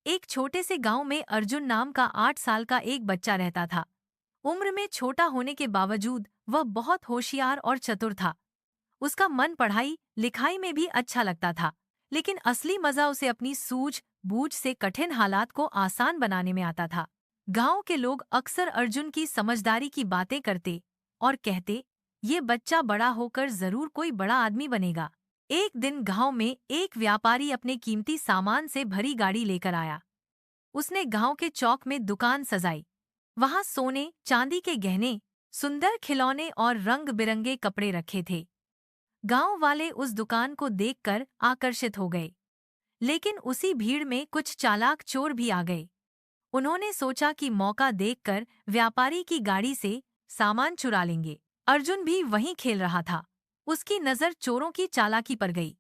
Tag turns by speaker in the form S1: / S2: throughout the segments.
S1: एक छोटे से गांव में अर्जुन नाम का 8 साल का एक बच्चा रहता था। उम्र में छोटा होने के बावजूद वह बहुत होशियार और चतुर था। उसका मन पढ़ाई लिखाई में भी अच्छा लगता था, लेकिन असली मजा उसे अपनी सूझ बूझ से कठिन हालात को आसान बनाने में आता था। गांव के लोग अक्सर अर्जुन की समझदारी की बातें करते और कहते, ये बच्चा बड़ा होकर जरूर कोई बड़ा आदमी बनेगा। एक दिन गांव में एक व्यापारी अपने कीमती सामान से भरी गाड़ी लेकर आया। उसने गांव के चौक में दुकान सजाई। वहां सोने चांदी के गहने, सुंदर खिलौने और रंग बिरंगे कपड़े रखे थे। गांव वाले उस दुकान को देखकर आकर्षित हो गए, लेकिन उसी भीड़ में कुछ चालाक चोर भी आ गए। उन्होंने सोचा कि मौका देखकर व्यापारी की गाड़ी से सामान चुरा लेंगे। अर्जुन भी वहीं खेल रहा था। उसकी नजर चोरों की चालाकी पर गई।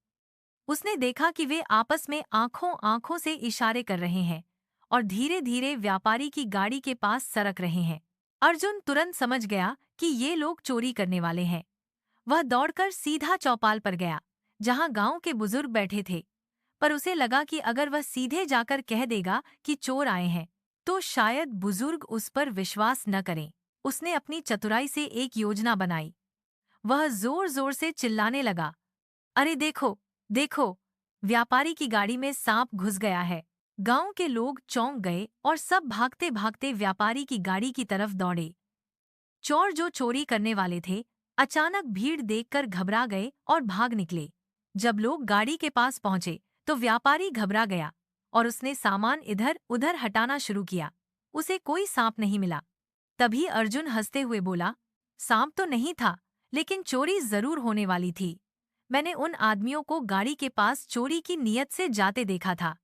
S1: उसने देखा कि वे आपस में आंखों आंखों से इशारे कर रहे हैं और धीरे धीरे व्यापारी की गाड़ी के पास सरक रहे हैं। अर्जुन तुरंत समझ गया कि ये लोग चोरी करने वाले हैं। वह दौड़कर सीधा चौपाल पर गया, जहां गांव के बुजुर्ग बैठे थे। पर उसे लगा कि अगर वह सीधे जाकर कह देगा कि चोर आए हैं, तो शायद बुजुर्ग उस पर विश्वास न करें। उसने अपनी चतुराई से एक योजना बनाई। वह जोर जोर से चिल्लाने लगा, अरे देखो, देखो, व्यापारी की गाड़ी में सांप घुस गया है। गांव के लोग चौंक गए और सब भागते भागते व्यापारी की गाड़ी की तरफ दौड़े। चोर जो चोरी करने वाले थे, अचानक भीड़ देखकर घबरा गए और भाग निकले। जब लोग गाड़ी के पास पहुंचे, तो व्यापारी घबरा गया और उसने सामान इधर उधर हटाना शुरू किया। उसे कोई सांप नहीं मिला। तभी अर्जुन हंसते हुए बोला, सांप तो नहीं था, लेकिन चोरी जरूर होने वाली थी। मैंने उन आदमियों को गाड़ी के पास चोरी की नीयत से जाते देखा था।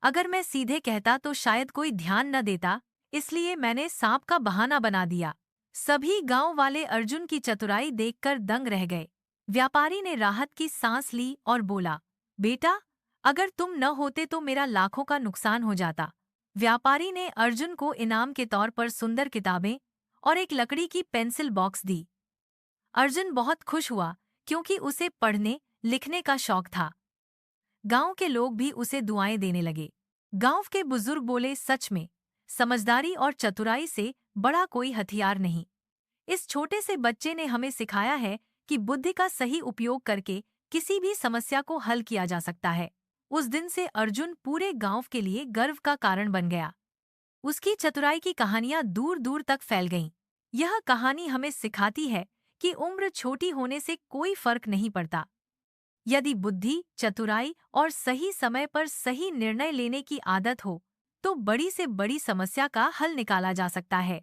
S1: अगर मैं सीधे कहता तो शायद कोई ध्यान न देता, इसलिए मैंने सांप का बहाना बना दिया। सभी गांव वाले अर्जुन की चतुराई देखकर दंग रह गए। व्यापारी ने राहत की सांस ली और बोला, बेटा, अगर तुम न होते तो मेरा लाखों का नुकसान हो जाता। व्यापारी ने अर्जुन को इनाम के तौर पर सुंदर किताबें और एक लकड़ी की पेंसिल बॉक्स दी। अर्जुन बहुत खुश हुआ, क्योंकि उसे पढ़ने लिखने का शौक था। गांव के लोग भी उसे दुआएं देने लगे। गांव के बुजुर्ग बोले, सच में समझदारी और चतुराई से बड़ा कोई हथियार नहीं। इस छोटे से बच्चे ने हमें सिखाया है कि बुद्धि का सही उपयोग करके किसी भी समस्या को हल किया जा सकता है। उस दिन से अर्जुन पूरे गांव के लिए गर्व का कारण बन गया। उसकी चतुराई की कहानियां दूर दूर तक फैल गईं। यह कहानी हमें सिखाती है कि उम्र छोटी होने से कोई फर्क नहीं पड़ता। यदि बुद्धि, चतुराई और सही समय पर सही निर्णय लेने की आदत हो, तो बड़ी से बड़ी समस्या का हल निकाला जा सकता है।